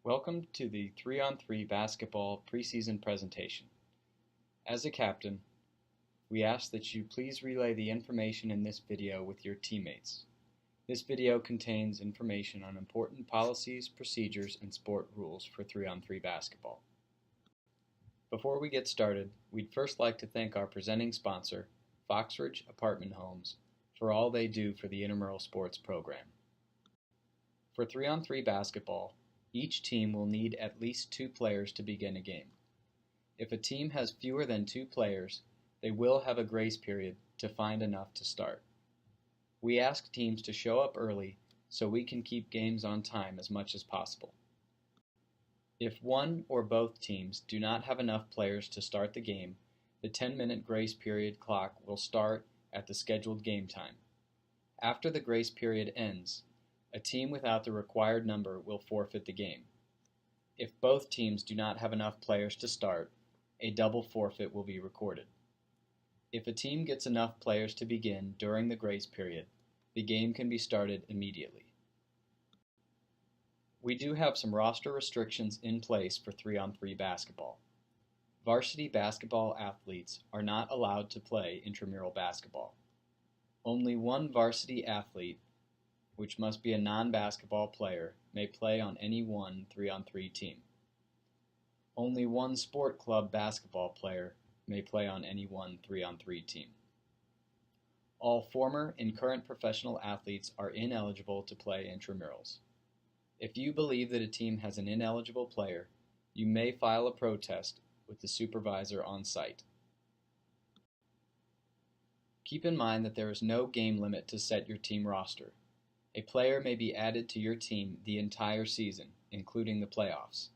Welcome to the 3-on-3 basketball preseason presentation. As a captain, we ask that you please relay the information in this video with your teammates. This video contains information on important policies, procedures, and sport rules for 3-on-3 basketball. Before we get started, we'd first like to thank our presenting sponsor, Foxridge Apartment Homes, for all they do for the intramural sports program. For 3-on-3 basketball, each team will need at least 2 players to begin a game. If a team has fewer than 2 players, they will have a grace period to find enough to start. We ask teams to show up early so we can keep games on time as much as possible. If one or both teams do not have enough players to start the game, the 10-minute grace period clock will start at the scheduled game time. After the grace period ends, a team without the required number will forfeit the game. If both teams do not have enough players to start, a double forfeit will be recorded. If a team gets enough players to begin during the grace period, the game can be started immediately. We do have some roster restrictions in place for 3-on-3 basketball. Varsity basketball athletes are not allowed to play intramural basketball. Only one varsity athlete, which must be a non-basketball player, may play on any one 3-on-3 team. Only one sport club basketball player may play on any one 3-on-3 team. All former and current professional athletes are ineligible to play intramurals. If you believe that a team has an ineligible player, you may file a protest with the supervisor on site. Keep in mind that there is no game limit to set your team roster. A player may be added to your team the entire season, including the playoffs.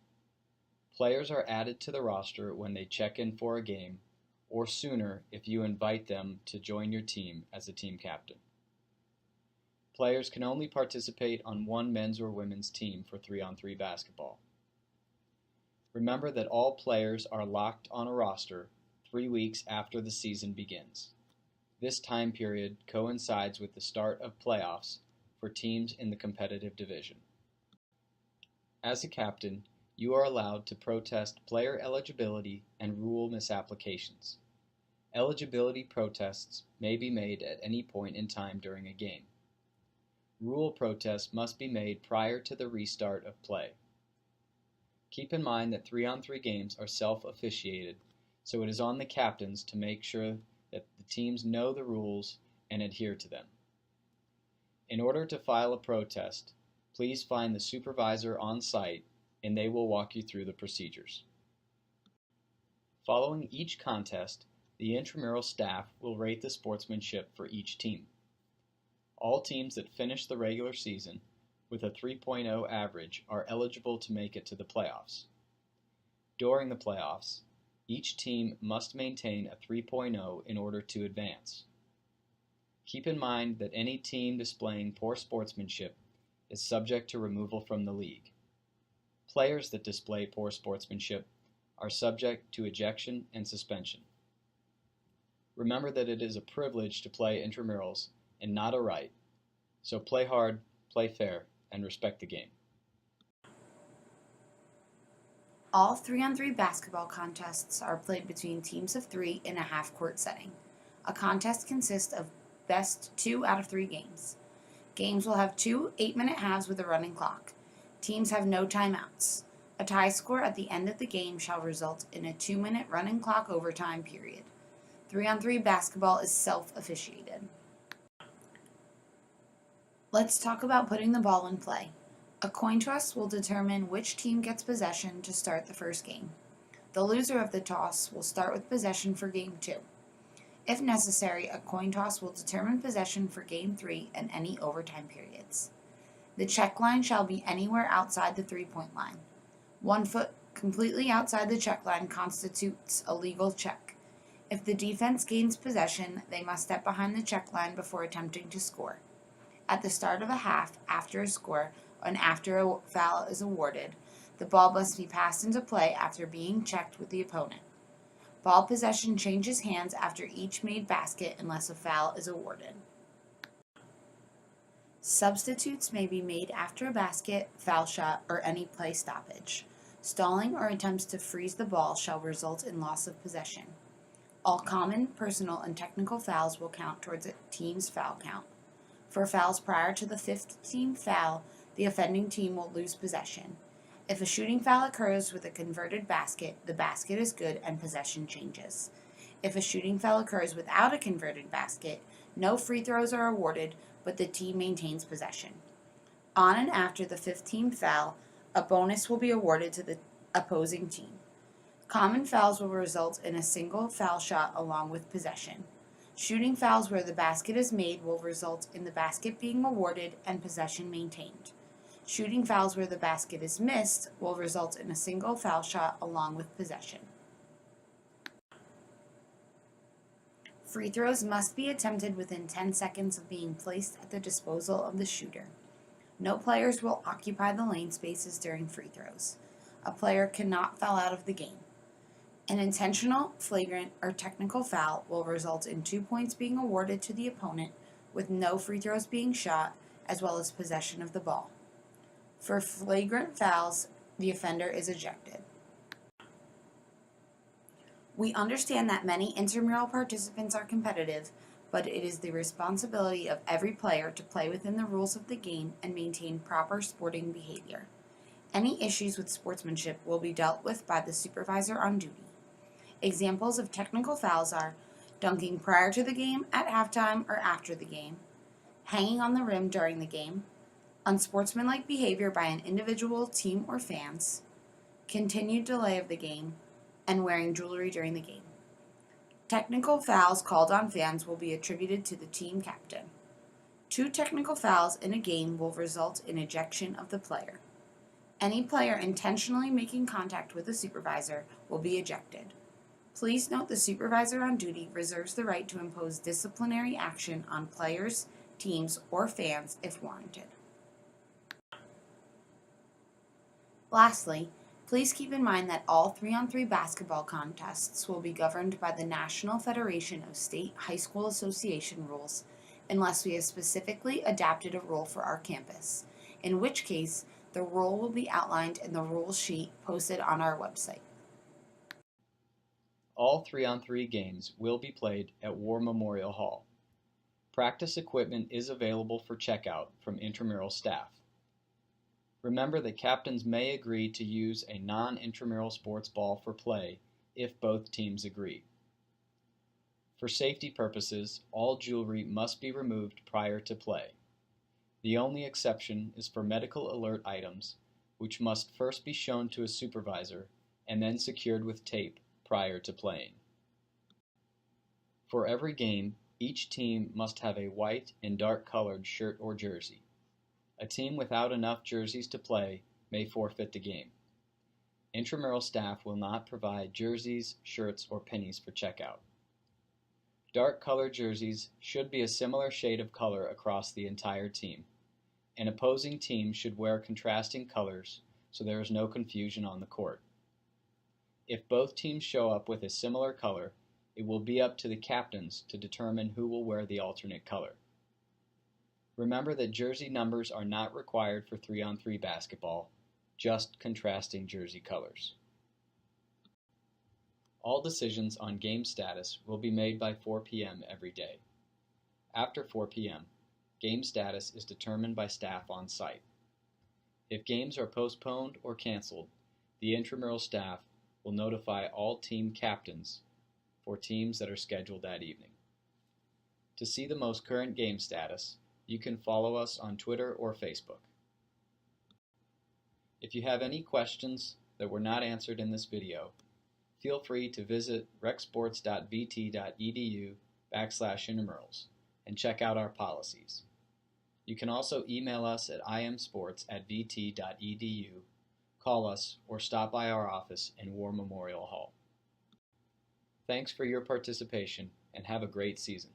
Players are added to the roster when they check in for a game, or sooner if you invite them to join your team as a team captain. Players can only participate on one men's or women's team for 3-on-3 basketball. Remember that all players are locked on a roster 3 weeks after the season begins. This time period coincides with the start of playoffs for teams in the competitive division. As a captain, you are allowed to protest player eligibility and rule misapplications. Eligibility protests may be made at any point in time during a game. Rule protests must be made prior to the restart of play. Keep in mind that 3-on-3 games are self-officiated, so it is on the captains to make sure that the teams know the rules and adhere to them. In order to file a protest, please find the supervisor on site and they will walk you through the procedures. Following each contest, the intramural staff will rate the sportsmanship for each team. All teams that finish the regular season with a 3.0 average are eligible to make it to the playoffs. During the playoffs, each team must maintain a 3.0 in order to advance. Keep in mind that any team displaying poor sportsmanship is subject to removal from the league. Players that display poor sportsmanship are subject to ejection and suspension. Remember that it is a privilege to play intramurals and not a right, so play hard, play fair, and respect the game. All 3-on-3 basketball contests are played between teams of 3 in a half-court setting. A contest consists of best 2 out of 3 games. Games will have 2 8-minute halves with a running clock. Teams have no timeouts. A tie score at the end of the game shall result in a 2-minute running clock overtime period. 3-on-3 basketball is self-officiated. Let's talk about putting the ball in play. A coin toss will determine which team gets possession to start the first game. The loser of the toss will start with possession for Game 2. If necessary, a coin toss will determine possession for Game 3 and any overtime periods. The check line shall be anywhere outside the 3-point line. 1 foot completely outside the check line constitutes a legal check. If the defense gains possession, they must step behind the check line before attempting to score. At the start of a half, after a score, and after a foul is awarded, the ball must be passed into play after being checked with the opponent. Ball possession changes hands after each made basket unless a foul is awarded. Substitutes may be made after a basket, foul shot, or any play stoppage. Stalling or attempts to freeze the ball shall result in loss of possession. All common, personal, and technical fouls will count towards a team's foul count. For fouls prior to the 15th foul, the offending team will lose possession. If a shooting foul occurs with a converted basket, the basket is good and possession changes. If a shooting foul occurs without a converted basket, no free throws are awarded, but the team maintains possession. On and after the 15th foul, a bonus will be awarded to the opposing team. Common fouls will result in a single foul shot along with possession. Shooting fouls where the basket is made will result in the basket being awarded and possession maintained. Shooting fouls where the basket is missed will result in a single foul shot along with possession. Free throws must be attempted within 10 seconds of being placed at the disposal of the shooter. No players will occupy the lane spaces during free throws. A player cannot foul out of the game. An intentional, flagrant, or technical foul will result in 2 points being awarded to the opponent with no free throws being shot, as well as possession of the ball. For flagrant fouls, the offender is ejected. We understand that many intramural participants are competitive, but it is the responsibility of every player to play within the rules of the game and maintain proper sporting behavior. Any issues with sportsmanship will be dealt with by the supervisor on duty. Examples of technical fouls are dunking prior to the game, at halftime, or after the game, hanging on the rim during the game, unsportsmanlike behavior by an individual, team, or fans, continued delay of the game, and wearing jewelry during the game. Technical fouls called on fans will be attributed to the team captain. 2 technical fouls in a game will result in ejection of the player. Any player intentionally making contact with a supervisor will be ejected. Please note the supervisor on duty reserves the right to impose disciplinary action on players, teams, or fans if warranted. Lastly, please keep in mind that all 3-on-3 basketball contests will be governed by the National Federation of State High School Association rules unless we have specifically adapted a rule for our campus, in which case the rule will be outlined in the rules sheet posted on our website. All 3-on-3 games will be played at War Memorial Hall. Practice equipment is available for checkout from intramural staff. Remember that captains may agree to use a non-intramural sports ball for play if both teams agree. For safety purposes, all jewelry must be removed prior to play. The only exception is for medical alert items, which must first be shown to a supervisor and then secured with tape prior to playing. For every game, each team must have a white and dark-colored shirt or jersey. A team without enough jerseys to play may forfeit the game. Intramural staff will not provide jerseys, shirts, or pennies for checkout. Dark-colored jerseys should be a similar shade of color across the entire team. An opposing team should wear contrasting colors so there is no confusion on the court. If both teams show up with a similar color, it will be up to the captains to determine who will wear the alternate color. Remember that jersey numbers are not required for 3-on-3 basketball, just contrasting jersey colors. All decisions on game status will be made by 4 p.m. every day. After 4 p.m., game status is determined by staff on site. If games are postponed or canceled, the intramural staff will notify all team captains for teams that are scheduled that evening. To see the most current game status, you can follow us on Twitter or Facebook. If you have any questions that were not answered in this video, feel free to visit recsports.vt.edu/intramurals and check out our policies. You can also email us at imsports@vt.edu, call us, or stop by our office in War Memorial Hall. Thanks for your participation and have a great season.